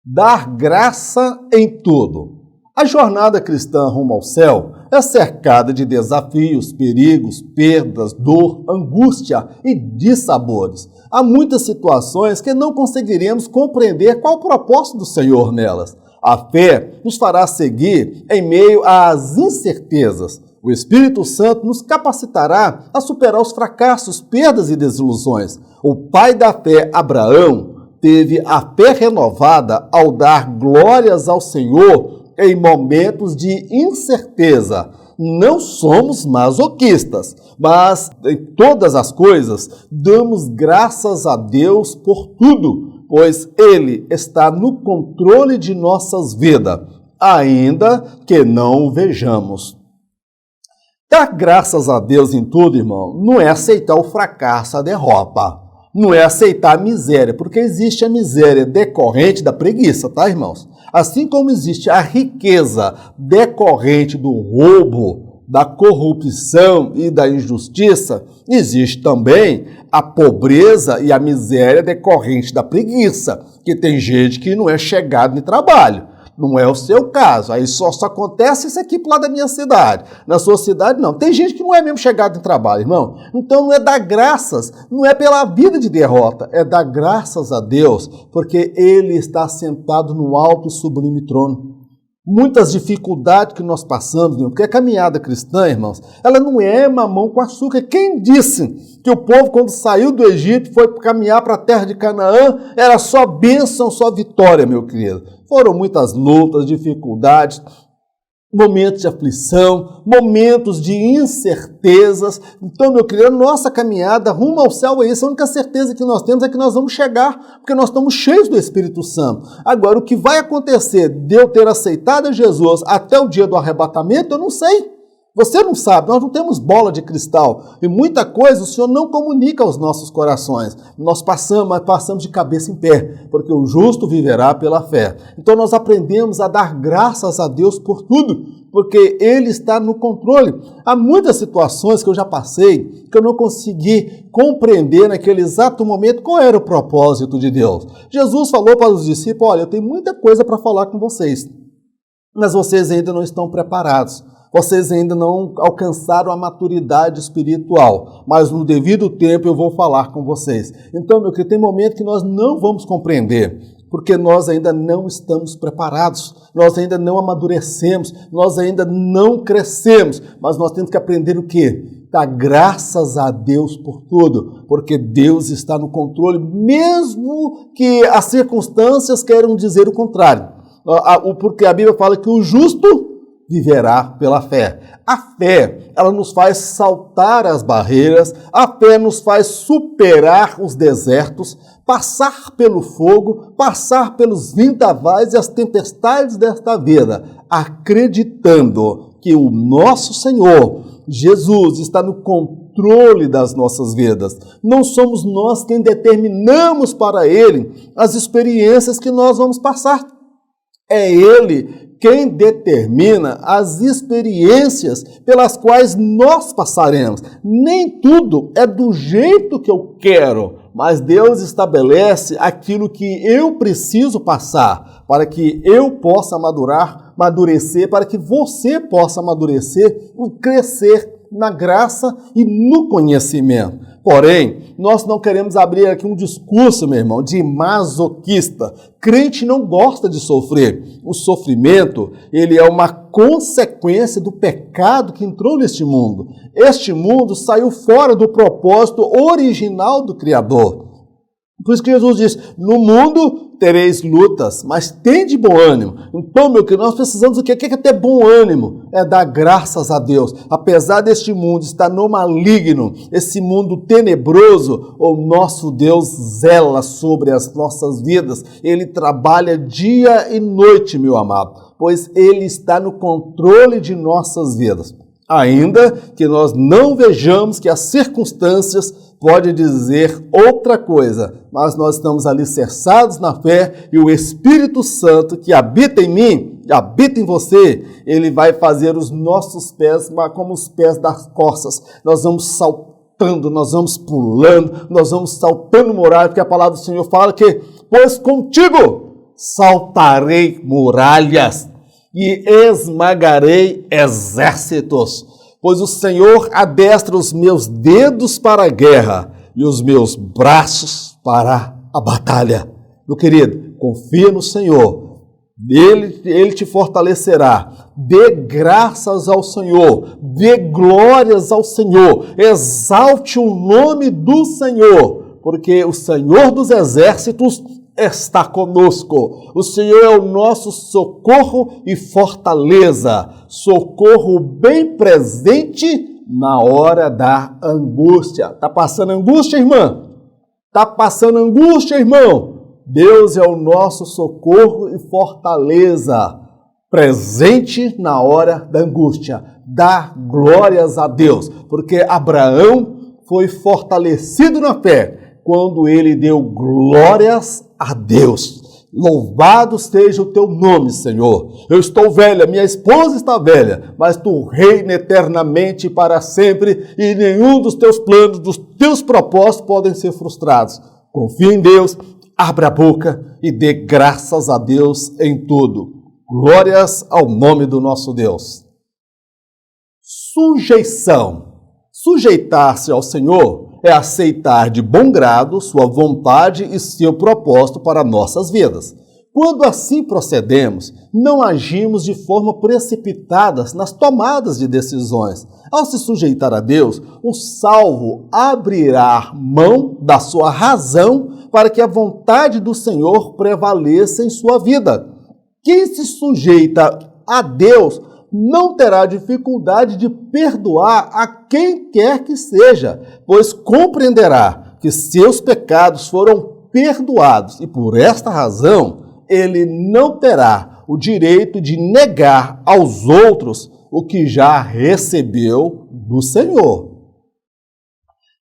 Dar graça em tudo. A jornada cristã rumo ao céu é cercada de desafios, perigos, perdas, dor, angústia e dissabores. Há muitas situações que não conseguiremos compreender qual o propósito do Senhor nelas. A fé nos fará seguir em meio às incertezas. O Espírito Santo nos capacitará a superar os fracassos, perdas e desilusões. O pai da fé, Abraão, teve a fé renovada ao dar glórias ao Senhor em momentos de incerteza. Não somos masoquistas, mas em todas as coisas damos graças a Deus por tudo, pois Ele está no controle de nossas vidas, ainda que não o vejamos. Dar graças a Deus em tudo, irmão, não é aceitar o fracasso, a derrota. Não é aceitar a miséria, porque existe a miséria decorrente da preguiça, tá, irmãos? Assim como existe a riqueza decorrente do roubo, da corrupção e da injustiça, existe também a pobreza e a miséria decorrente da preguiça, que tem gente que não é chegado no trabalho. Não é o seu caso, aí só acontece isso aqui pro lado da minha cidade. Na sua cidade, não. Tem gente que não é mesmo chegado em trabalho, irmão. Então não é dar graças, não é pela vida de derrota, é dar graças a Deus, porque Ele está sentado no alto e sublime trono. Muitas dificuldades que nós passamos, porque a caminhada cristã, irmãos, ela não é mamão com açúcar. Quem disse que o povo, quando saiu do Egito, foi caminhar para a terra de Canaã, era só bênção, só vitória, meu querido? Foram muitas lutas, dificuldades, momentos de aflição, momentos de incertezas. Então, meu querido, nossa caminhada rumo ao céu é isso. A única certeza que nós temos é que nós vamos chegar, porque nós estamos cheios do Espírito Santo. Agora, o que vai acontecer de eu ter aceitado a Jesus até o dia do arrebatamento, eu não sei. Você não sabe, nós não temos bola de cristal. E muita coisa o Senhor não comunica aos nossos corações. Nós passamos de cabeça em pé, porque o justo viverá pela fé. Então nós aprendemos a dar graças a Deus por tudo, porque Ele está no controle. Há muitas situações que eu já passei, que eu não consegui compreender naquele exato momento qual era o propósito de Deus. Jesus falou para os discípulos, olha, eu tenho muita coisa para falar com vocês, mas vocês ainda não estão preparados. Vocês ainda não alcançaram a maturidade espiritual, mas no devido tempo eu vou falar com vocês. Então, meu querido, tem momento que nós não vamos compreender, porque nós ainda não estamos preparados, nós ainda não amadurecemos, nós ainda não crescemos, mas nós temos que aprender o quê? Dar graças a Deus por tudo, porque Deus está no controle, mesmo que as circunstâncias queiram dizer o contrário. Porque a Bíblia fala que o justo viverá pela fé. A fé, ela nos faz saltar as barreiras, a fé nos faz superar os desertos, passar pelo fogo, passar pelos vendavais e as tempestades desta vida, acreditando que o nosso Senhor, Jesus, está no controle das nossas vidas. Não somos nós quem determinamos para Ele as experiências que nós vamos passar. É Ele quem determina as experiências pelas quais nós passaremos. Nem tudo é do jeito que eu quero, mas Deus estabelece aquilo que eu preciso passar para que eu possa amadurecer, para que você possa amadurecer e crescer na graça e no conhecimento. Porém, nós não queremos abrir aqui um discurso, meu irmão, de masoquista. Crente não gosta de sofrer. O sofrimento, ele é uma consequência do pecado que entrou neste mundo. Este mundo saiu fora do propósito original do Criador. Por isso que Jesus diz, no mundo tereis lutas, mas tende bom ânimo. Então, meu querido, nós precisamos do quê? O que é ter bom ânimo? É dar graças a Deus. Apesar deste mundo estar no maligno, esse mundo tenebroso, o nosso Deus zela sobre as nossas vidas. Ele trabalha dia e noite, meu amado, pois Ele está no controle de nossas vidas. Ainda que nós não vejamos que as circunstâncias podem dizer outra coisa, mas nós estamos alicerçados na fé e o Espírito Santo que habita em mim, habita em você, ele vai fazer os nossos pés como os pés das corças. Nós vamos saltando, nós vamos pulando, nós vamos saltando muralhas, porque a palavra do Senhor fala que, pois contigo saltarei muralhas e esmagarei exércitos. Pois o Senhor adestra os meus dedos para a guerra e os meus braços para a batalha. Meu querido, confia no Senhor. Ele te fortalecerá. Dê graças ao Senhor. Dê glórias ao Senhor. Exalte o nome do Senhor, porque o Senhor dos exércitos está conosco. O Senhor é o nosso socorro e fortaleza, socorro bem presente na hora da angústia. Está passando angústia, irmã? Está passando angústia, irmão? Deus é o nosso socorro e fortaleza, presente na hora da angústia. Dá glórias a Deus, porque Abraão foi fortalecido na fé quando ele deu glórias a Deus. Louvado seja o teu nome, Senhor. Eu estou velha, minha esposa está velha, mas tu reina eternamente para sempre e nenhum dos teus planos, dos teus propósitos podem ser frustrados. Confia em Deus, abra a boca e dê graças a Deus em tudo. Glórias ao nome do nosso Deus. Sujeição. Sujeitar-se ao Senhor é aceitar de bom grado sua vontade e seu propósito para nossas vidas. Quando assim procedemos, não agimos de forma precipitada nas tomadas de decisões. Ao se sujeitar a Deus, o salvo abrirá mão da sua razão para que a vontade do Senhor prevaleça em sua vida. Quem se sujeita a Deus não terá dificuldade de perdoar a quem quer que seja, pois compreenderá que seus pecados foram perdoados e, por esta razão, ele não terá o direito de negar aos outros o que já recebeu do Senhor.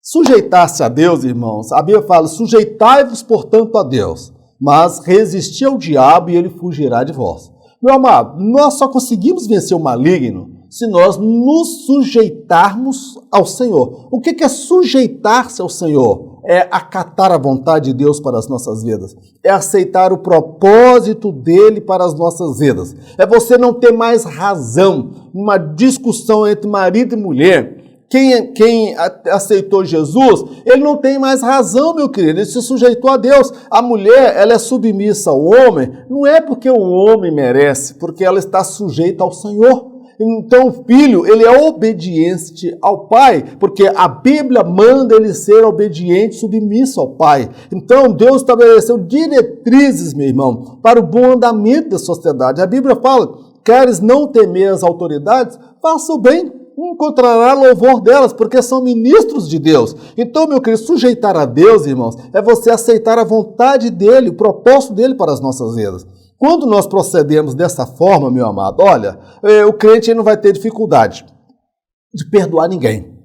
Sujeitar-se a Deus, irmãos, a Bíblia fala, sujeitai-vos, portanto, a Deus, mas resisti ao diabo e ele fugirá de vós. Meu amado, nós só conseguimos vencer o maligno se nós nos sujeitarmos ao Senhor. O que é sujeitar-se ao Senhor? É acatar a vontade de Deus para as nossas vidas. É aceitar o propósito dele para as nossas vidas. É você não ter mais razão numa discussão entre marido e mulher. Quem aceitou Jesus, ele não tem mais razão, meu querido, ele se sujeitou a Deus. A mulher, ela é submissa ao homem, não é porque o homem merece, porque ela está sujeita ao Senhor. Então o filho, ele é obediente ao pai, porque a Bíblia manda ele ser obediente, submisso ao pai. Então Deus estabeleceu diretrizes, meu irmão, para o bom andamento da sociedade. A Bíblia fala, Queres não temer as autoridades? Faça o bem, encontrará louvor delas, porque são ministros de Deus. Então, meu querido, sujeitar a Deus, irmãos, é você aceitar a vontade dele, o propósito dele para as nossas vidas. Quando nós procedemos dessa forma, meu amado, olha, o crente não vai ter dificuldade de perdoar ninguém.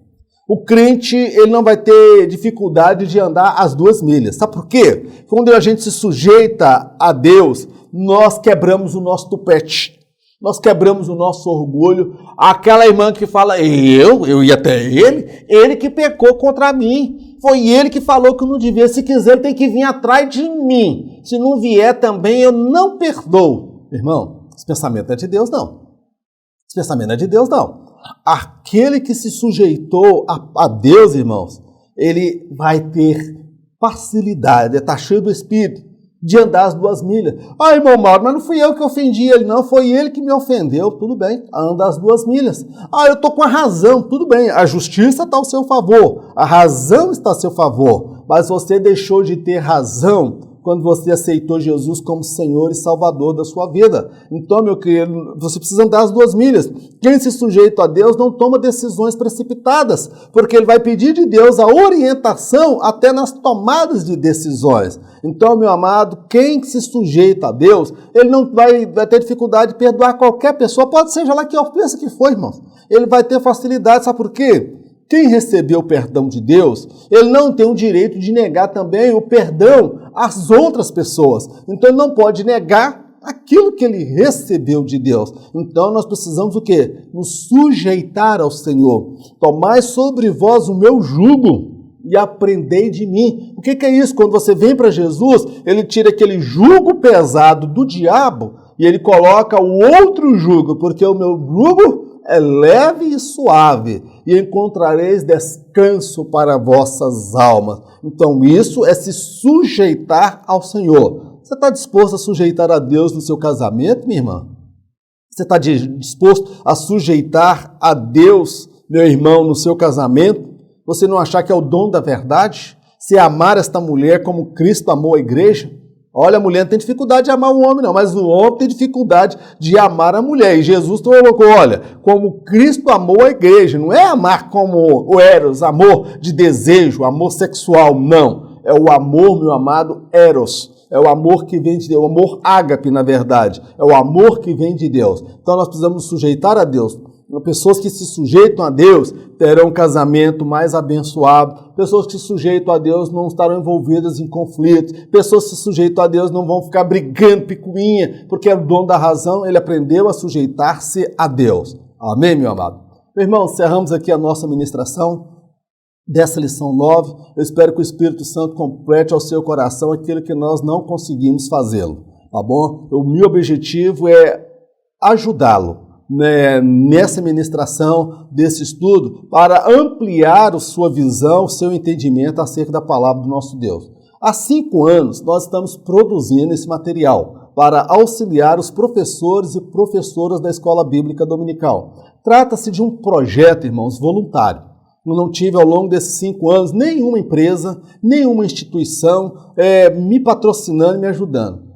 O crente, ele não vai ter dificuldade de andar as 2 milhas. Sabe por quê? Quando a gente se sujeita a Deus, nós quebramos o nosso tupete. Nós quebramos o nosso orgulho. Aquela irmã que fala, eu ia até ele que pecou contra mim. Foi ele que falou que eu não devia. Se quiser, ele tem que vir atrás de mim. Se não vier também, eu não perdoo. Irmão, esse pensamento não é de Deus, não. Esse pensamento não é de Deus, não. Aquele que se sujeitou a Deus, irmãos, ele vai ter facilidade, está cheio do Espírito, de andar as 2 milhas. Ah, irmão Mauro, mas não fui eu que ofendi ele, não, foi ele que me ofendeu. Tudo bem, anda as 2 milhas. Ah, eu estou com a razão, tudo bem, a justiça está ao seu favor, a razão está a seu favor, mas você deixou de ter razão quando você aceitou Jesus como Senhor e Salvador da sua vida. Então, meu querido, você precisa andar as 2 milhas. Quem se sujeita a Deus não toma decisões precipitadas, porque ele vai pedir de Deus a orientação até nas tomadas de decisões. Então, meu amado, quem se sujeita a Deus, ele não vai ter dificuldade de perdoar qualquer pessoa, pode seja lá que ofensa que for, irmãos. Ele vai ter facilidade, sabe por quê? Quem recebeu o perdão de Deus, ele não tem o direito de negar também o perdão às outras pessoas. Então, ele não pode negar aquilo que ele recebeu de Deus. Então, nós precisamos o quê? Nos sujeitar ao Senhor. Tomai sobre vós o meu jugo e aprendei de mim. O que é isso? Quando você vem para Jesus, ele tira aquele jugo pesado do diabo e ele coloca o outro jugo, porque o meu jugo é leve e suave, e encontrareis descanso para vossas almas. Então isso é se sujeitar ao Senhor. Você está disposto a sujeitar a Deus no seu casamento, minha irmã? Você está disposto a sujeitar a Deus, meu irmão, no seu casamento? Você não achar que é o dom da verdade? Se amar esta mulher como Cristo amou a igreja? Olha, a mulher não tem dificuldade de amar o homem, não, mas o homem tem dificuldade de amar a mulher. E Jesus colocou, olha, como Cristo amou a igreja, não é amar como o eros, amor de desejo, amor sexual, não. É o amor, meu amado, eros. É o amor que vem de Deus, o amor ágape, na verdade. É o amor que vem de Deus. Então nós precisamos nos sujeitar a Deus. Pessoas que se sujeitam a Deus terão um casamento mais abençoado. Pessoas que se sujeitam a Deus não estarão envolvidas em conflitos. Pessoas que se sujeitam a Deus não vão ficar brigando, picuinha, porque é o dono da razão, ele aprendeu a sujeitar-se a Deus. Amém, meu amado? Meu irmão, encerramos aqui a nossa ministração dessa lição 9. Eu espero que o Espírito Santo complete ao seu coração aquilo que nós não conseguimos fazê-lo, tá bom? O meu objetivo é ajudá-lo nessa ministração desse estudo para ampliar a sua visão, o seu entendimento acerca da palavra do nosso Deus. Há 5 anos nós estamos produzindo esse material para auxiliar os professores e professoras da Escola Bíblica Dominical. Trata-se de um projeto, irmãos, voluntário. Eu não tive ao longo desses 5 anos nenhuma empresa, nenhuma instituição me patrocinando e me ajudando.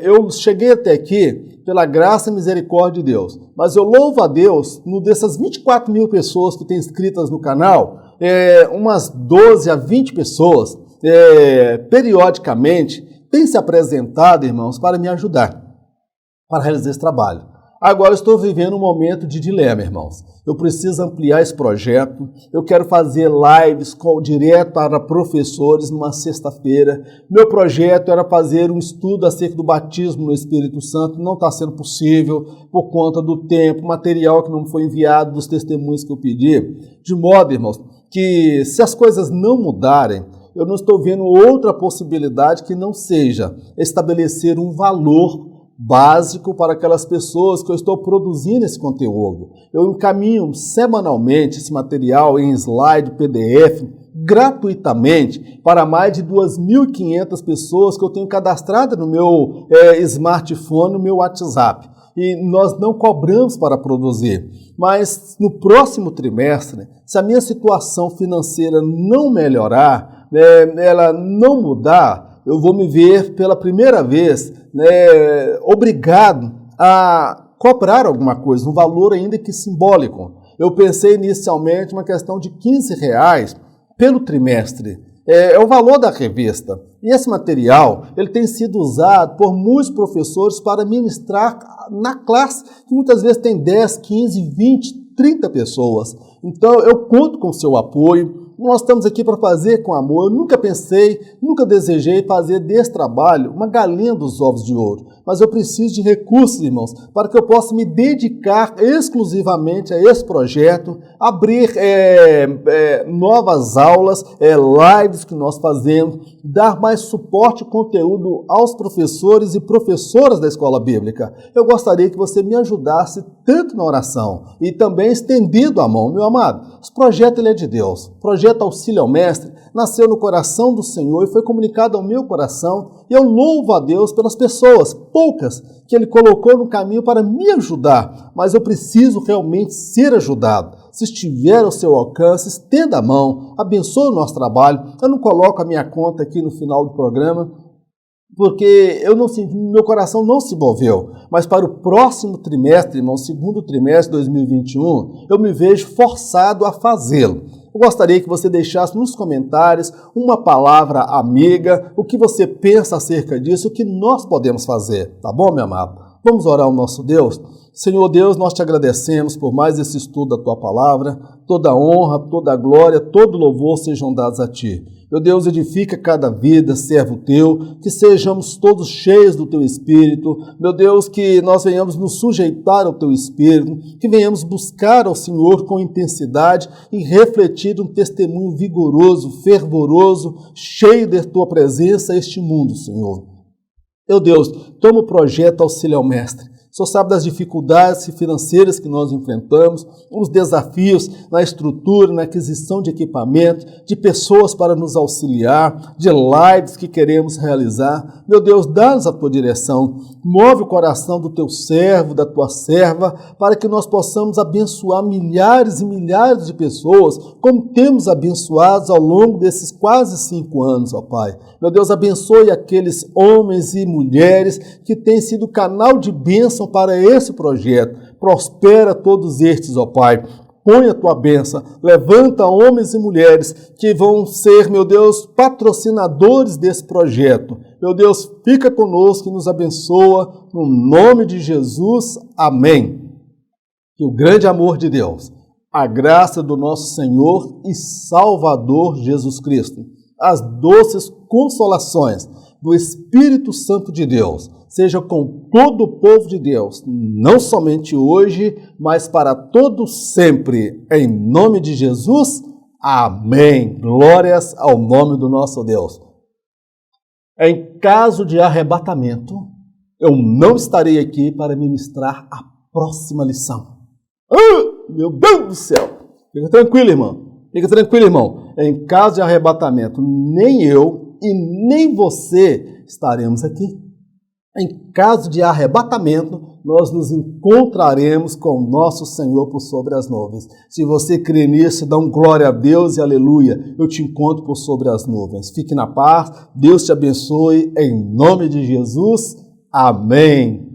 Eu cheguei até aqui pela graça e misericórdia de Deus, mas eu louvo a Deus, dessas 24 mil pessoas que têm inscritas no canal, umas 12 a 20 pessoas, periodicamente, têm se apresentado, irmãos, para me ajudar, para realizar esse trabalho. Agora eu estou vivendo um momento de dilema, irmãos. Eu preciso ampliar esse projeto. Eu quero fazer lives direto para professores numa sexta-feira. Meu projeto era fazer um estudo acerca do batismo no Espírito Santo. Não está sendo possível por conta do tempo, material que não foi enviado, dos testemunhos que eu pedi. De modo, irmãos, que se as coisas não mudarem, eu não estou vendo outra possibilidade que não seja estabelecer um valor básico para aquelas pessoas que eu estou produzindo esse conteúdo. Eu encaminho semanalmente esse material em slide, PDF, gratuitamente para mais de 2.500 pessoas que eu tenho cadastrado no meu smartphone, no meu WhatsApp. E nós não cobramos para produzir. Mas no próximo trimestre, se a minha situação financeira não melhorar, ela não mudar, eu vou me ver pela primeira vez obrigado a cobrar alguma coisa, um valor ainda que simbólico. Eu pensei inicialmente uma questão de R$ 15 pelo trimestre. É o valor da revista. E esse material ele tem sido usado por muitos professores para ministrar na classe, que muitas vezes tem 10, 15, 20, 30 pessoas. Então eu conto com o seu apoio. Nós estamos aqui para fazer com amor. Eu nunca pensei, nunca desejei fazer desse trabalho uma galinha dos ovos de ouro. Mas eu preciso de recursos, irmãos, para que eu possa me dedicar exclusivamente a esse projeto, abrir novas aulas, lives que nós fazemos, dar mais suporte e conteúdo aos professores e professoras da escola bíblica. Eu gostaria que você me ajudasse tanto na oração e também estendendo a mão, meu amado. Esse projeto ele é de Deus. O projeto Auxílio ao Mestre nasceu no coração do Senhor e foi comunicado ao meu coração. E eu louvo a Deus pelas pessoas, poucas, que Ele colocou no caminho para me ajudar. Mas eu preciso realmente ser ajudado. Se estiver ao seu alcance, estenda a mão, abençoe o nosso trabalho. Eu não coloco a minha conta aqui no final do programa, porque meu coração não se moveu. Mas para o próximo trimestre, irmão, segundo trimestre de 2021, eu me vejo forçado a fazê-lo. Eu gostaria que você deixasse nos comentários uma palavra amiga, o que você pensa acerca disso, o que nós podemos fazer, tá bom, meu amado? Vamos orar ao nosso Deus? Senhor Deus, nós te agradecemos por mais esse estudo da tua palavra, toda honra, toda glória, todo louvor sejam dados a ti. Meu Deus, edifica cada vida, servo teu, que sejamos todos cheios do teu Espírito. Meu Deus, que nós venhamos nos sujeitar ao teu Espírito, que venhamos buscar ao Senhor com intensidade e refletir um testemunho vigoroso, fervoroso, cheio de tua presença a este mundo, Senhor. Meu Deus, toma o projeto Auxílio ao Mestre. O Senhor sabe das dificuldades financeiras que nós enfrentamos, os desafios na estrutura, na aquisição de equipamento, de pessoas para nos auxiliar, de lives que queremos realizar. Meu Deus, dá-nos a tua direção, move o coração do teu servo, da tua serva, para que nós possamos abençoar milhares e milhares de pessoas, como temos abençoados ao longo desses quase 5 anos, ó Pai. Meu Deus, abençoe aqueles homens e mulheres que têm sido canal de bênção para esse projeto. Prospera todos estes, ó Pai. Põe a tua bênção, levanta homens e mulheres que vão ser, meu Deus, patrocinadores desse projeto. Meu Deus, fica conosco e nos abençoa, no nome de Jesus, amém. Que o grande amor de Deus, a graça do nosso Senhor e Salvador Jesus Cristo, as doces consolações do Espírito Santo de Deus, seja com todo o povo de Deus, não somente hoje, mas para todo sempre. Em nome de Jesus, amém. Glórias ao nome do nosso Deus. Em caso de arrebatamento, eu não estarei aqui para ministrar a próxima lição. Meu Deus do céu! Fica tranquilo, irmão. Fica tranquilo, irmão. Em caso de arrebatamento, nem eu e nem você estaremos aqui. Em caso de arrebatamento, nós nos encontraremos com o nosso Senhor por sobre as nuvens. Se você crê nisso, dá um glória a Deus e aleluia. Eu te encontro por sobre as nuvens. Fique na paz, Deus te abençoe, em nome de Jesus. Amém.